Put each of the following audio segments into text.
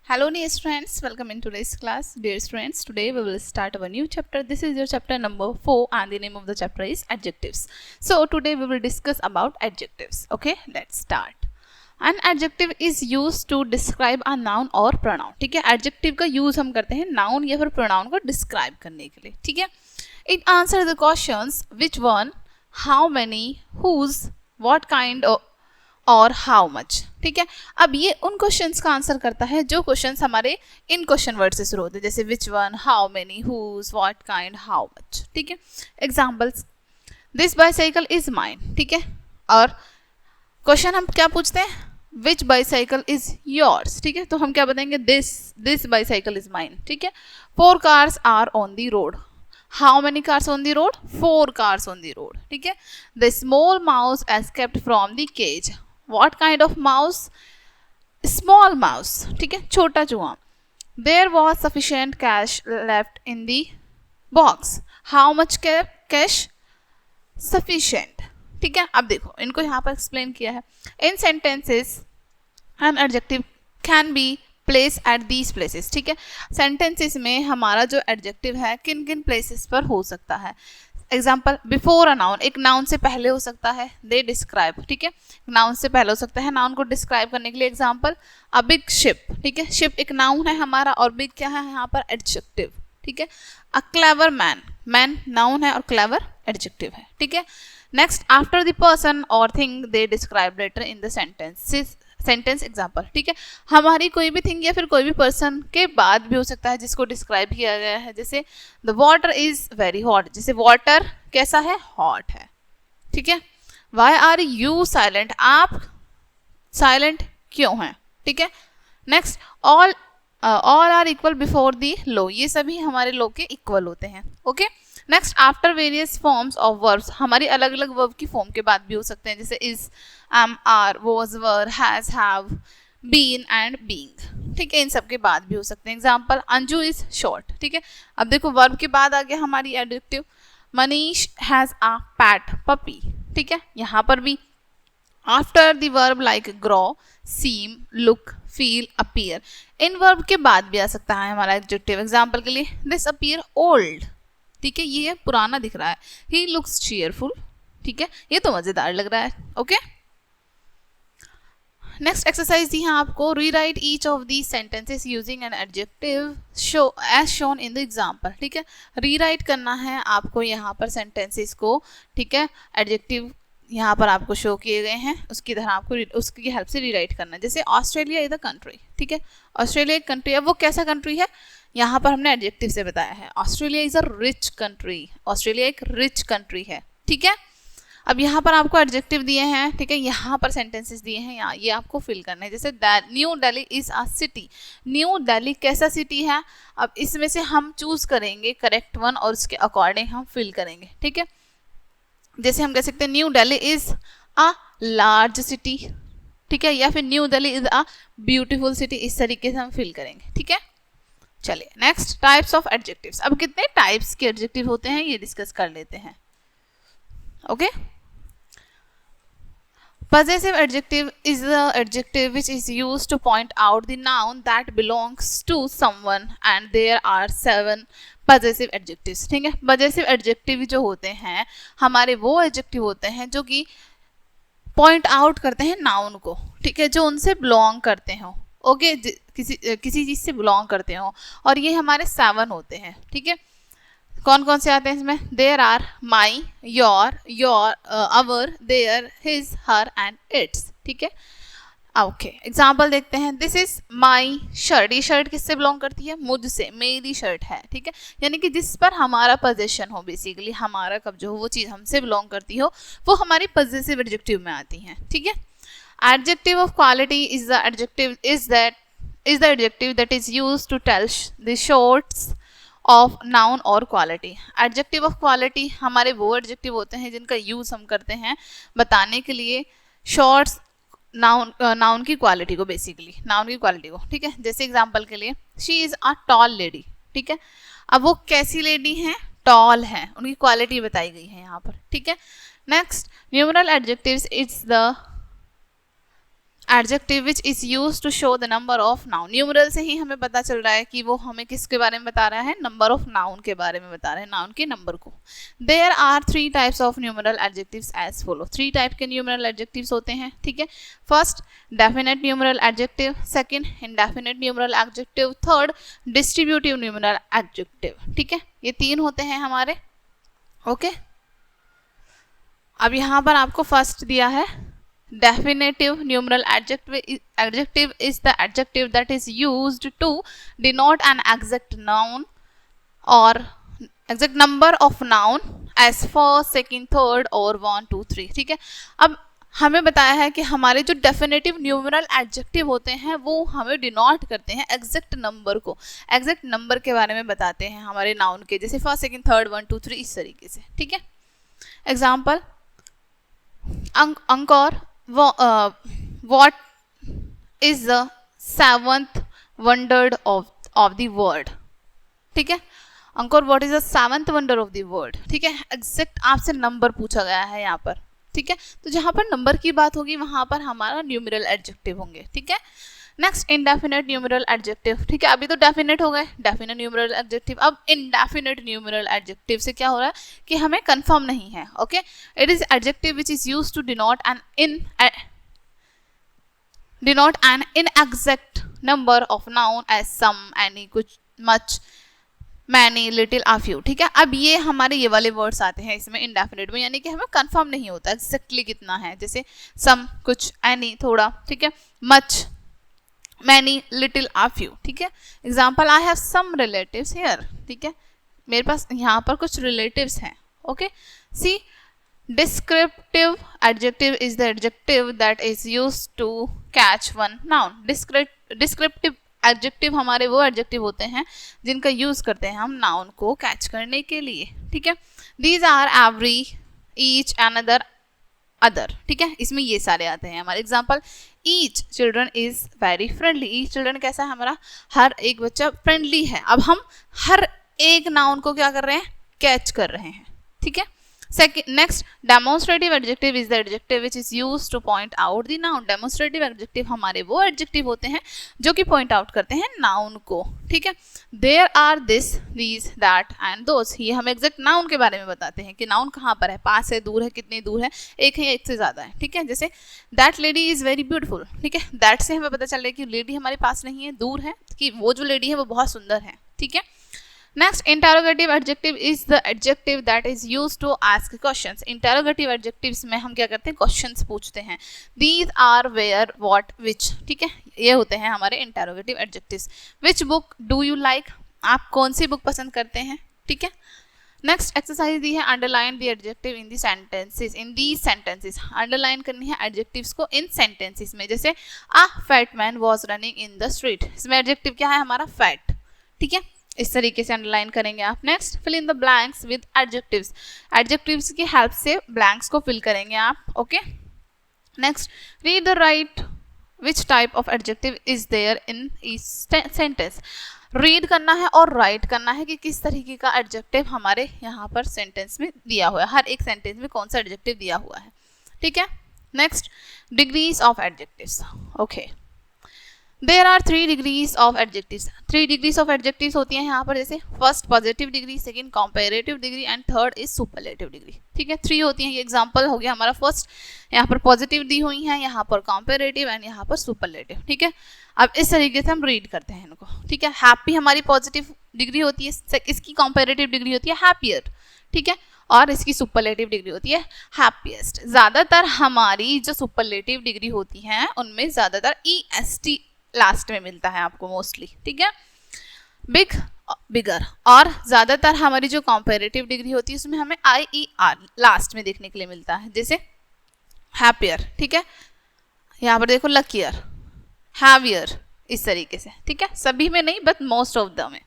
Hello dear students, welcome in today's class. Dear students, today we will start our new chapter. This is your chapter number 4 and the name of the chapter is adjectives. So today we will discuss about adjectives. Okay, let's start. An adjective is used to describe a noun or pronoun. ठीक है, adjective का use हम करते हैं noun या फिर pronoun को describe करने के लिए. ठीक है, it answers the questions which one, how many, whose, what kind of और हाउ मच. ठीक है, अब ये उन क्वेश्चंस का आंसर करता है जो क्वेश्चंस हमारे इन क्वेश्चन वर्ड से शुरू होते हैं, जैसे which one, how many, whose, what kind, how much. ठीक है, examples, this bicycle is mine. ठीक है, और क्वेश्चन हम क्या पूछते हैं, विच बाईसाइकिल इज योर्स. ठीक है, तो हम क्या बताएंगे, दिस बाईसाइकिल इज माइन. ठीक है, 4 cars are on the road. How many cars on the road? 4 cars on the road. ठीक है, the small mouse escaped from the cage. What kind of mouse? Small mouse. ठीक है, छोटा चूहा. There was sufficient cash left in the box. How much cash? Sufficient. ठीक है, अब देखो इनको यहाँ पर एक्सप्लेन किया है. In sentences, an adjective can be place at these places. ठीक है, सेंटेंसेस में हमारा जो एडजेक्टिव है किन किन प्लेसेस पर हो सकता है. एग्जाम्पल, बिफोर अ नाउन, एक नाउन से पहले हो सकता है. They describe. ठीक है, नाउन से पहले हो सकता है, नाउन को डिस्क्राइब करने के लिए. Example, a big ship. ठीक है, शिप एक नाउन है हमारा और बिग क्या है यहाँ पर, एडजेक्टिव. ठीक है, a clever man, man noun है और क्लेवर एडजेक्टिव है. ठीक है, नेक्स्ट, आफ्टर द पर्सन और thing they describe later in the sentence example. ठीक है, हमारी कोई भी थिंग या फिर कोई भी पर्सन के बाद भी हो सकता है जिसको डिस्क्राइब किया गया है. जैसे the water is very hot, जैसे वाटर कैसा है, हॉट है. ठीक है, वाई आर यू साइलेंट, आप साइलेंट क्यों हैं. ठीक है, next, all are equal before the law, ये सभी हमारे लो के इक्वल होते हैं. Okay, next, after various forms of verbs, हमारी अलग अलग वर्ब की फॉर्म के बाद भी हो सकते हैं, जैसे is, am, are, was, were, has, have, been and being. ठीक है, इन सब के बाद भी हो सकते हैं. Example, Anju is short. ठीक है, अब देखो वर्ब के बाद आ गया हमारी adjective. Manish has a pet puppy. ठीक है, यहाँ पर भी after the verb like grow, seem, look, feel, appear, इन वर्ब के बाद भी आ सकता है हमारा एडजेक्टिव. एग्जाम्पल के लिए, दिस अपीयर ओल्ड. ठीक है, ये पुराना दिख रहा है. He looks cheerful. ठीक है, ये तो मजेदार लग रहा है. ओके, नेक्स्ट एक्सरसाइज दी है आपको, rewrite each of the sentences using an adjective show as shown in the example. ठीक है, रीराइट करना है आपको यहाँ पर सेंटेंसेस को. ठीक है, एडजेक्टिव यहाँ पर आपको शो किए गए हैं, उसकी तरह आपको उसकी हेल्प से रीराइट करना है. जैसे ऑस्ट्रेलिया इज अ कंट्री. ठीक है, ऑस्ट्रेलिया एक कंट्री है. वो कैसा कंट्री है, यहाँ पर हमने एडजेक्टिव से बताया है. Australia is a rich country, Australia एक रिच कंट्री है. ठीक है, अब यहाँ पर आपको एडजेक्टिव दिए हैं. ठीक है, यहाँ पर सेंटेंसेस दिए हैं, यहाँ ये आपको फिल करना है. जैसे new Delhi is a city, new Delhi कैसा सिटी है. अब इसमें से हम चूज करेंगे करेक्ट वन और उसके अकॉर्डिंग हम फिल करेंगे. ठीक है, जैसे हम कह सकते हैं new Delhi is a large city. ठीक है, या फिर new Delhi is a beautiful city, इस तरीके से हम फिल करेंगे. ठीक है, चलिए नेक्स्ट, टाइप्स ऑफ एडजेक्टिव्स. अब कितने टाइप्स के एडजेक्टिव होते हैं ये डिस्कस कर लेते हैं. Okay, possessive adjective is the adjective which is used to point out the noun that belongs to someone and there are 7 possessive adjectives. ठीक है, possessive adjective जो होते हैं हमारे वो adjective होते हैं जो कि point out करते हैं noun को. ठीक है, जो उनसे belong करते हो. ओके, किसी चीज से belong करते हो, और ये हमारे 7 होते हैं. ठीक है, कौन कौन से आते हैं इसमें, there are, my, your, our, their, his, her and its. ठीक है, ओके, एग्जाम्पल देखते हैं. दिस इज माई शर्ट, ये शर्ट किससे बिलोंग करती है, मुझसे, मेरी शर्ट है. ठीक है, यानी कि जिस पर हमारा पोजेशन हो, बेसिकली हमारा कब्जा हो, वो चीज़ हमसे बिलोंग करती हो, वो हमारी पॉजिटिव एडजेक्टिव में आती हैं. ठीक है, adjective of quality is the adjective is the adjective that is used to tell the sorts of noun और क्वालिटी. एडजेक्टिव ऑफ क्वालिटी हमारे वो एडजेक्टिव होते हैं जिनका यूज हम करते हैं बताने के लिए शॉर्ट्स नाउन की क्वालिटी को, बेसिकली नाउन की क्वालिटी को. ठीक है, जैसे एग्जांपल के लिए, she is a tall lady. ठीक है, अब वो कैसी लेडी हैं, टॉल है, उनकी क्वालिटी बताई गई है यहाँ पर. ठीक है, next, numeral adjectives is the adjective which is use to show the number of noun. Numeral से ही हमें पता चल रहा है कि वो हमें किसके बारे में बता रहा है, नंबर ऑफ नाउन के बारे में बता रहा है, नाउन के नंबर को। There are 3 types of numeral adjectives as follow. 3 type के न्यूमरल एडजेक्टिव्स होते हैं, ठीक है। First definite numeral adjective, second indefinite numeral adjective, third distributive numeral adjective, ठीक है। ये 3 होते हैं हमारे, ओके। अब यहाँ पर आपको फर्स्ट दिया है definitive numeral adjective is the adjective that is used to denote an exact noun or exact number of noun as first, second, third or 1, 2, 3, ठीक है। अब हमें बताया है कि हमारे जो डेफिनेटिव न्यूमरल एडजेक्टिव होते हैं वो हमें डिनोट करते हैं एग्जैक्ट नंबर को, एग्जैक्ट नंबर के बारे में बताते हैं हमारे नाउन के, जैसे फर्स्ट, सेकंड, थर्ड, 1, 2, 3 इस तरीके से, ठीक है। Example, Ankur what is the 7th wonder of the world, ठीक है। अंकुर what is the 7th wonder of the world, ठीक है। एग्जैक्ट आपसे नंबर पूछा गया है यहाँ पर, ठीक है। तो जहाँ पर नंबर की बात होगी वहाँ पर हमारा न्यूमरल एडजेक्टिव होंगे, ठीक है। नेक्स्ट इंडेफिनेट न्यूमरल एडजेक्टिव, ठीक है। अभी तो डेफिनेट हो गए, डेफिनेट न्यूमरल एडजेक्टिव। अब इंडेफिनेट न्यूमरल एडजेक्टिव से क्या हो रहा है कि हमें कंफर्म नहीं है, okay. It is adjective which is used to denote an inexact number of noun as some, any, कुछ, much, many, little, a few, ठीक है। अब ये हमारे ये वाले वर्ड्स आते हैं इसमें इंडेफिनेट में, यानी कि हमें कंफर्म नहीं होता एग्जैक्टली कितना है, जैसे सम, कुछ, एनी, थोड़ा, ठीक है, much, many, little, a few, ठीक है। Example, I have some relatives here, ठीक है। मेरे पास यहाँ पर कुछ रिलेटिव्स हैं, okay. C descriptive adjective is the adjective that is used to catch one noun. Descriptive adjective हमारे वो एडजेक्टिव होते हैं जिनका यूज करते हैं हम नाउन को कैच करने के लिए, ठीक है। These are every, each, another, other, ठीक है। इसमें ये सारे आते हैं हमारे। Example, each children is very friendly. Each children कैसा है हमारा, हर एक बच्चा फ्रेंडली है। अब हम हर एक नाउन को क्या कर रहे हैं, कैच कर रहे हैं, ठीक है। Second, next demonstrative adjective is the adjective which is used two point out the noun. Demonstrative adjective हमारे वो एडजेक्टिव होते हैं जो कि पॉइंट आउट करते हैं नाउन को, ठीक है। There are this, these, that and those. ये हमें एग्जैक्ट नाउन के बारे में बताते हैं कि नाउन कहाँ पर है, पास है, दूर है, कितनी दूर है, एक है, एक से ज्यादा है, ठीक है। जैसे that lady is very beautiful, ठीक है। दैट से हमें पता चल रहा है कि लेडी हमारे पास नहीं है, दूर है, कि वो जो लेडी है वो बहुत सुंदर है, ठीक है। Next interrogative adjective is the adjective that is used to ask questions. Interrogative adjectives में हम क्या करते हैं, क्वेश्चंस पूछते हैं। These are, where, what, which, ठीक है। ये होते हैं हमारे interrogative adjectives. Which book do you like, आप कौन सी बुक पसंद करते हैं, ठीक है। नेक्स्ट एक्सरसाइज दी है, underline the adjective in the sentences. In the sentences underline करनी है एडजेक्टिव्स को इन सेंटेंसेस में। जैसे a fat man was running in the street, इसमें एडजेक्टिव क्या है हमारा, फैट, ठीक है। इस तरीके से अंडरलाइन करेंगे आप। Next, fill in the blanks with adjectives. Adjectives की हेल्प से ब्लैंक्स को फिल करेंगे आप, okay. Next, read the right which type of adjective is there in each sentence. Read करना है और राइट करना है कि किस तरीके का एडजेक्टिव हमारे यहाँ पर सेंटेंस में दिया हुआ है, हर एक सेंटेंस में कौन सा एडजेक्टिव दिया हुआ है, ठीक है। Next, degrees of adjectives, okay. There are 3 degrees of adjectives. 3 degrees of adjectives होती हैं यहाँ पर, जैसे first positive degree, second comparative degree and third is superlative degree, ठीक है। 3 होती हैं। ये एग्जांपल हो गया हमारा फर्स्ट, यहाँ पर पॉजिटिव दी हुई है, यहाँ पर कंपैरेटिव एंड यहाँ पर सुपरलेटिव, ठीक है। अब इस तरीके से हम रीड करते हैं इनको, ठीक है। हैप्पी हमारी पॉजिटिव डिग्री होती है, इसकी कंपैरेटिव डिग्री होती है हैप्पियर, ठीक है, और इसकी सुपरलेटिव डिग्री होती है हैप्पीएस्ट। ज्यादातर हमारी जो सुपरलेटिव डिग्री होती है उनमें ज्यादातर EST लास्ट में मिलता है आपको मोस्टली, ठीक है। बिग, बिगर, और ज्यादातर हमारी जो कंपैरेटिव डिग्री होती है उसमें हमें IER लास्ट में देखने के लिए मिलता है, जैसे हैप्पियर, ठीक है। यहाँ पर देखो लकियर, हैवियर, इस तरीके से, ठीक है। सभी में नहीं बट मोस्ट ऑफ द में,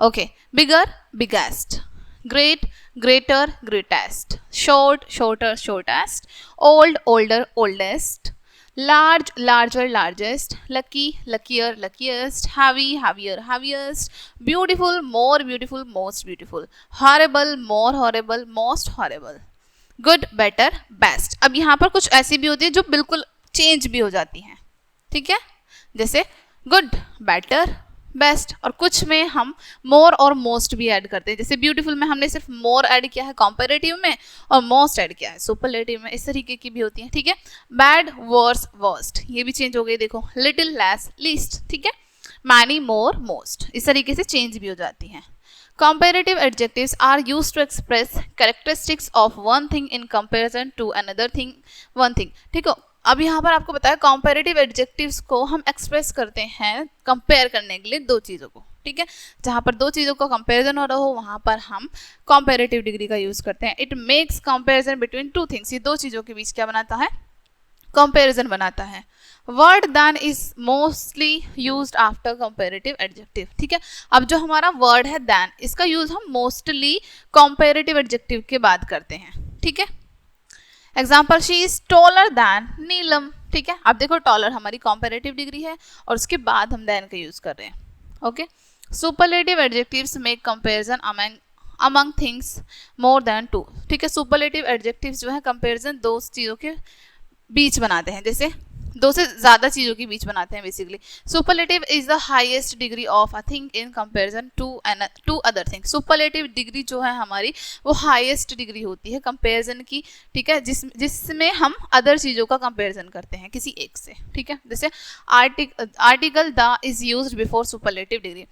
okay. Bigger, biggest, great, greater, greatest, short, shorter, shortest, old, older, oldest, large, larger, largest, lucky, luckier, luckiest, heavy, heavier, heaviest, beautiful, more beautiful, most beautiful, horrible, more horrible, most horrible, good, better, best। अब यहाँ पर कुछ ऐसी भी होती है जो बिल्कुल चेंज भी हो जाती हैं, ठीक है, जैसे गुड, बेटर, बेस्ट, और कुछ में हम मोर और मोस्ट भी ऐड करते हैं। जैसे ब्यूटीफुल में हमने सिर्फ मोर ऐड किया है कंपैरेटिव में, और मोस्ट ऐड किया है सुपरलेटिव में। इस तरीके की भी होती है, ठीक है। बैड, वर्स, वर्स्ट, ये भी चेंज हो गई, देखो, लिटिल, लेस, लीस्ट, ठीक है। मैनी, मोर, मोस्ट, इस तरीके से चेंज भी हो जाती हैं। Comparative adjectives are used to express characteristics of one thing in comparison to another thing, one thing, ठीक है। अब यहाँ पर आपको बताया कंपैरेटिव एडजेक्टिव्स को हम एक्सप्रेस करते हैं कंपेयर करने के लिए दो चीज़ों को, ठीक है। जहाँ पर दो चीज़ों का कंपैरिजन हो रहा हो वहाँ पर हम कंपैरेटिव डिग्री का यूज़ करते हैं। It makes comparison between two things, ये दो चीज़ों के बीच क्या बनाता है, कंपैरिजन बनाता है। Word than is mostly used after comparative adjective, ठीक है। अब जो हमारा वर्ड है देन, इसका यूज हम मोस्टली कंपैरेटिव एडजेक्टिव के बाद करते हैं, ठीक है। Example, she is taller than Neelam, ठीक है। अब देखो टॉलर हमारी कंपैरेटिव डिग्री है और उसके बाद हम देन का यूज कर रहे हैं, okay. Superlative adjectives make comparison among things more than two, ठीक है। सुपरलेटिव एडजेक्टिव्स जो है कंपैरिजन दो चीज़ों के बीच बनाते हैं, जैसे दो से ज़्यादा चीज़ों के बीच बनाते हैं basically. Superlative is the highest degree of a thing in comparison to other thing. Superlative degree जो है हमारी वो हाईएस्ट डिग्री होती है कंपैरिजन की, ठीक है, जिसमें हम अदर चीज़ों का कंपैरिजन करते हैं किसी एक से, ठीक है। जैसे article the is used before superlative degree,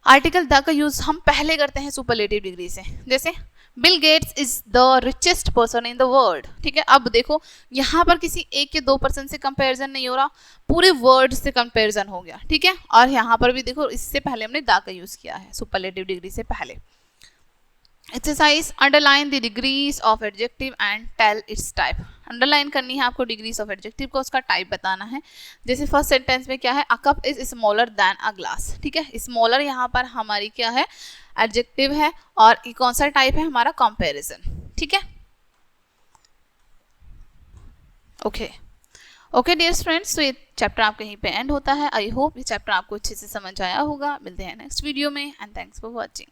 article the का यूज हम पहले करते हैं सुपरलेटिव डिग्री से। जैसे Bill Gates is the richest person in the world, ठीक है। अब देखो यहाँ पर किसी एक या दो पर्सन से कंपैरिजन नहीं हो रहा, पूरे वर्ल्ड से कंपैरिजन हो गया, ठीक है। और यहाँ पर भी देखो इससे पहले हमने द का यूज किया है सुपरलेटिव डिग्री से पहले। Exercise, underline the degrees of adjective and tell its type. Underline करनी है आपको डिग्रीज ऑफ एडजेक्टिव को, उसका टाइप बताना है। जैसे फर्स्ट सेंटेंस में क्या है, a cup is smaller than a glass, ठीक है। स्मॉलर यहाँ पर हमारी क्या है, एडजेक्टिव है, और ये कौन सा टाइप है हमारा, कंपैरिजन, ठीक है। ओके डियर फ्रेंड्स, तो ये चैप्टर आपके यहीं पे एंड होता है। आई होप ये चैप्टर आपको अच्छे से समझ आया होगा। मिलते हैं नेक्स्ट वीडियो में, एंड थैंक्स फॉर वॉचिंग।